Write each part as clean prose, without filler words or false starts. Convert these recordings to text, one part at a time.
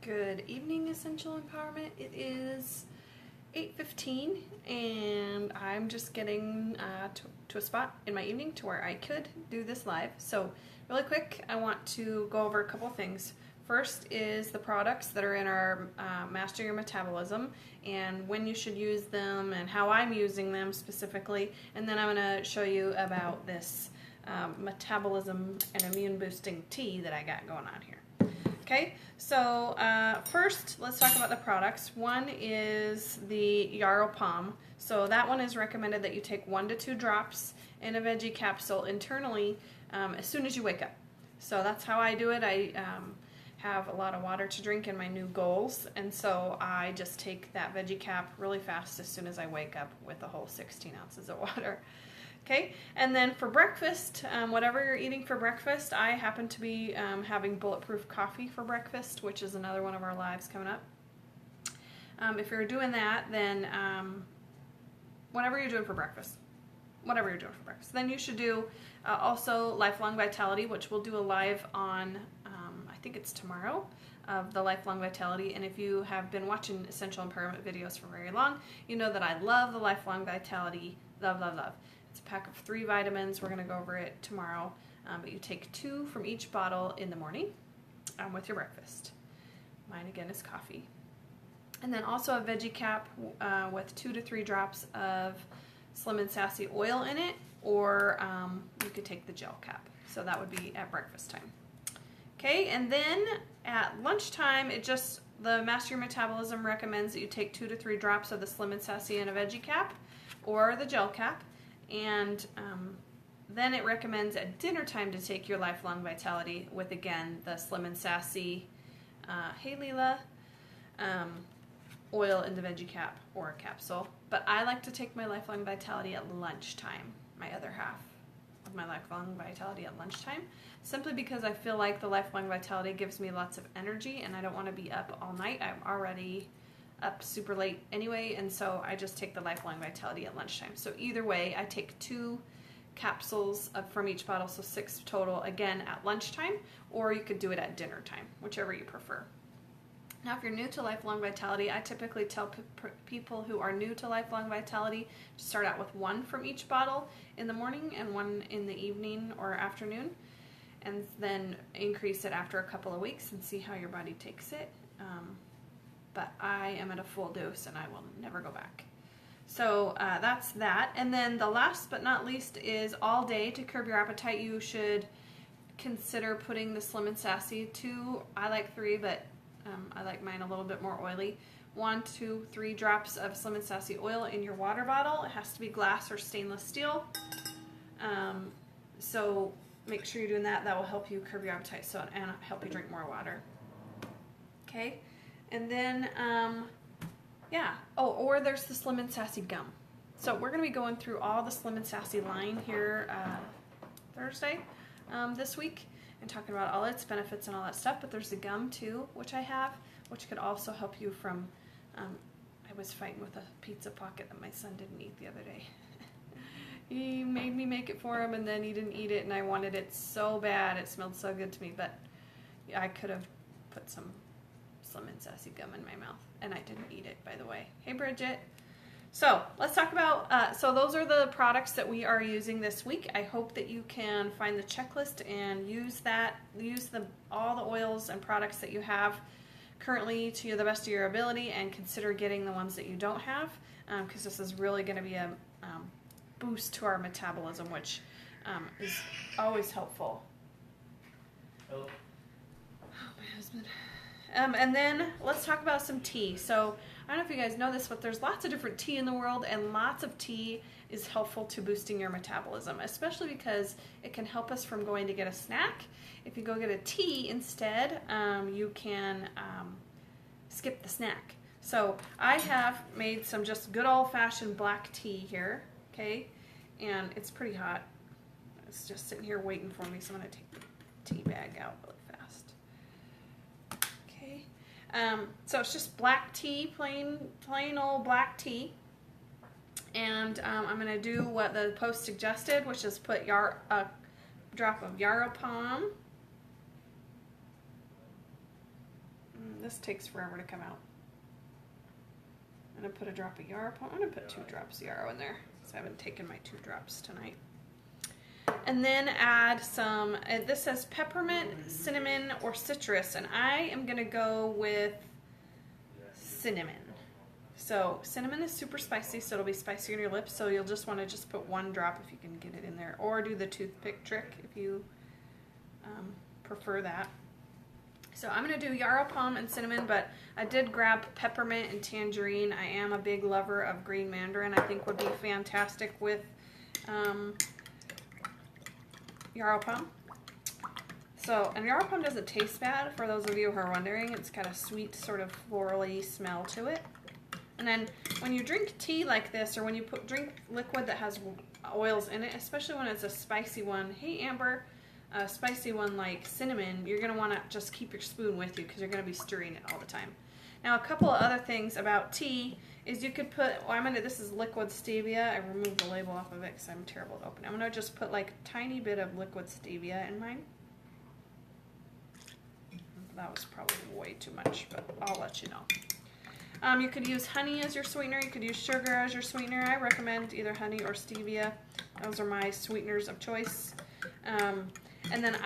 Good evening, Essential Empowerment. It is 8:15 and I'm just getting to a spot in my evening to where I could do this live. So really quick, I want to go over a couple things. First is the products that are in our Master Your Metabolism and when you should use them and how I'm using them specifically. And then I'm going to show you about this metabolism and immune boosting tea that I got going on here. Okay, so first let's talk about the products. One is the Yarrow Palm. So that one is recommended that you take 1 to 2 drops in a veggie capsule internally as soon as you wake up. So that's how I do it. I have a lot of water to drink in my new goals, and so I just take that veggie cap really fast as soon as I wake up with a whole 16 ounces of water. Okay, and then for breakfast, whatever you're eating for breakfast, I happen to be having bulletproof coffee for breakfast, which is another one of our lives coming up. If you're doing that, then whatever you're doing for breakfast, then you should do also Lifelong Vitality, which we'll do a live on, I think it's tomorrow, of the Lifelong Vitality. And if you have been watching Essential Empowerment videos for very long, you know that I love the Lifelong Vitality, love. It's a pack of 3 vitamins. We're going to go over it tomorrow. But you take 2 from each bottle in the morning with your breakfast. Mine, again, is coffee. And then also a veggie cap with 2 to 3 drops of Slim and Sassy oil in it, or you could take the gel cap. So that would be at breakfast time. Okay, and then at lunchtime, the Master Your Metabolism recommends that you take 2 to 3 drops of the Slim and Sassy in a veggie cap or the gel cap. And then it recommends at dinner time to take your Lifelong Vitality with, again, the Slim and Sassy Hey Leela oil in the veggie cap or a capsule. But I like to take my Lifelong Vitality at lunchtime, my other half of my Lifelong Vitality at lunchtime, simply because I feel like the Lifelong Vitality gives me lots of energy and I don't want to be up all night. I'm already up super late anyway, and so I just take the Lifelong Vitality at lunchtime. So either way, I take 2 capsules from each bottle, so 6 total, again at lunchtime, or you could do it at dinner time, whichever you prefer. Now, if you're new to Lifelong Vitality, I typically tell people who are new to Lifelong Vitality to start out with 1 from each bottle in the morning and 1 in the evening or afternoon, and then increase it after a couple of weeks and see how your body takes it. But I am at a full dose and I will never go back. So that's that. And then the last but not least is all day. To curb your appetite, you should consider putting the Slim and Sassy 2, I like 3, but I like mine a little bit more oily, 1, 2, 3 drops of Slim and Sassy oil in your water bottle. It has to be glass or stainless steel. So make sure you're doing that. That will help you curb your appetite and help you drink more water. Okay. And then, or there's the Slim and Sassy gum. So we're going to be going through all the Slim and Sassy line here Thursday this week and talking about all its benefits and all that stuff. But there's the gum too, which I have, which could also help you from, I was fighting with a pizza pocket that my son didn't eat the other day. He made me make it for him and then he didn't eat it and I wanted it so bad. It smelled so good to me, but I could have put some Slim and Sassy gum in my mouth, and I didn't eat it, by the way. Hey, Bridget. So let's talk about, so those are the products that we are using this week. I hope that you can find the checklist and use all the oils and products that you have currently to the best of your ability, and consider getting the ones that you don't have, because this is really going to be a boost to our metabolism, which is always helpful. Hello. Oh, my husband. And then let's talk about some tea. So I don't know if you guys know this, but there's lots of different tea in the world, and lots of tea is helpful to boosting your metabolism, especially because it can help us from going to get a snack. If you go get a tea instead, you can skip the snack. So I have made some just good old-fashioned black tea here, okay? And it's pretty hot. It's just sitting here waiting for me, so I'm going to take the tea bag out really fast. So it's just black tea, plain old black tea. And I'm going to do what the post suggested, which is put a drop of Yarrow Palm this takes forever to come out. I'm going to put a drop of yarrow. I'm going to put 2 drops of yarrow in there, because I haven't taken my 2 drops tonight. And then add some, this says peppermint, cinnamon, or citrus, and I am going to go with cinnamon. So cinnamon is super spicy, so it'll be spicy on your lips, so you'll just want to just put 1 drop if you can get it in there, or do the toothpick trick if you prefer that. So I'm going to do yarrow palm and cinnamon, but I did grab peppermint and tangerine. I am a big lover of green mandarin. I think would be fantastic with yarrow palm. So, and yarrow palm doesn't taste bad, for those of you who are wondering. It's got a sweet sort of florally smell to it. And then when you drink tea like this, or when you drink liquid that has oils in it, especially when it's a spicy one, hey Amber, a spicy one like cinnamon, you're going to want to just keep your spoon with you because you're going to be stirring it all the time. Now, a couple of other things about tea is you could put, this is liquid stevia. I removed the label off of it because I'm terrible at opening. I'm going to just put like a tiny bit of liquid stevia in mine. That was probably way too much, but I'll let you know. You could use honey as your sweetener. You could use sugar as your sweetener. I recommend either honey or stevia. Those are my sweeteners of choice. And then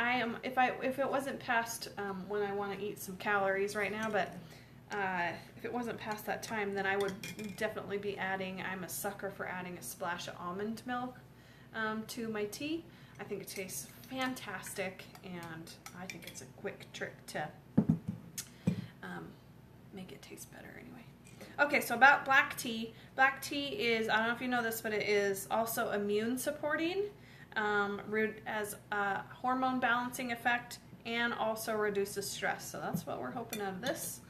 if it wasn't past when I want to eat some calories right now, but if it wasn't past that time, then I would definitely be adding, I'm a sucker for adding a splash of almond milk to my tea. I think it tastes fantastic, and I think it's a quick trick to make it taste better anyway. Okay, so about black tea. Black tea is, I don't know if you know this, but it is also immune supporting, as a hormone balancing effect, and also reduces stress. So that's what we're hoping out of this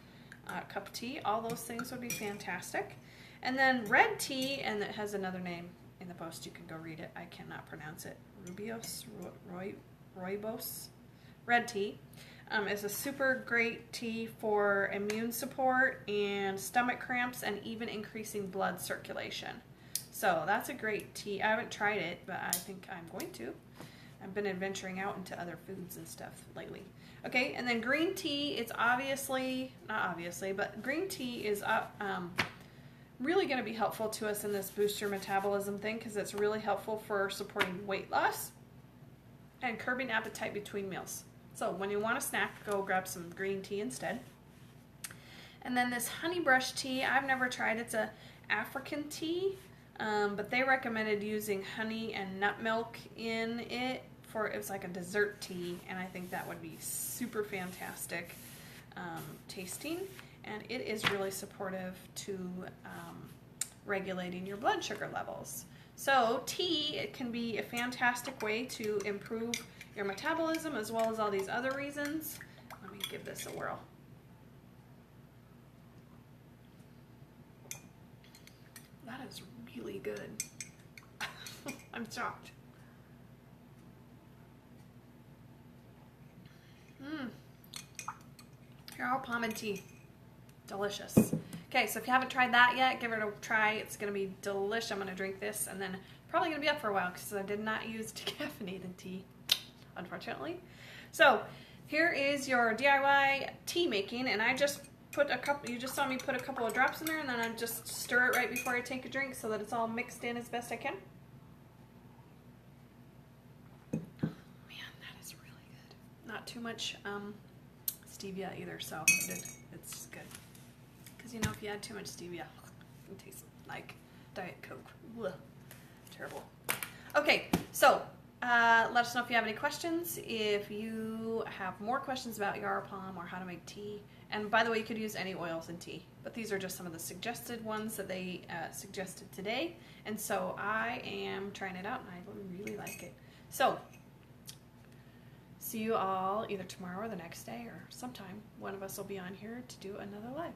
cup of tea. All those things would be fantastic. And then red tea, and it has another name in the post. You can go read it. I cannot pronounce it. Rooibos. Red tea is a super great tea for immune support and stomach cramps, and even increasing blood circulation. So that's a great tea. I haven't tried it, but I think I'm going to. I've been adventuring out into other foods and stuff lately. Okay, and then green tea is but green tea is really going to be helpful to us in this boost your metabolism thing, because it's really helpful for supporting weight loss and curbing appetite between meals. So when you want a snack, go grab some green tea instead. And then this honey brush tea, I've never tried. It's a African tea, but they recommended using honey and nut milk in it. It was like a dessert tea, and I think that would be super fantastic tasting, and it is really supportive to regulating your blood sugar levels. So tea, it can be a fantastic way to improve your metabolism, as well as all these other reasons. Let me give this a whirl. That is really good. I'm shocked. Yarrow palm and tea. Delicious. Okay, so if you haven't tried that yet, give it a try. It's going to be delicious. I'm going to drink this, and then probably going to be up for a while because I did not use decaffeinated tea, unfortunately. So here is your DIY tea making, and I just put a couple, you just saw me put a couple of drops in there, and then I just stir it right before I take a drink so that it's all mixed in as best I can. Man, that is really good. Not too much stevia either, so it's good. Because you know, if you add too much stevia, it tastes like Diet Coke. Ugh, terrible. Okay, so let us know if you have any questions. If you have more questions about yarrow palm or how to make tea, and by the way, you could use any oils in tea, but these are just some of the suggested ones that they suggested today, and so I am trying it out, and I really like it. So see you all either tomorrow or the next day, or sometime one of us will be on here to do another live.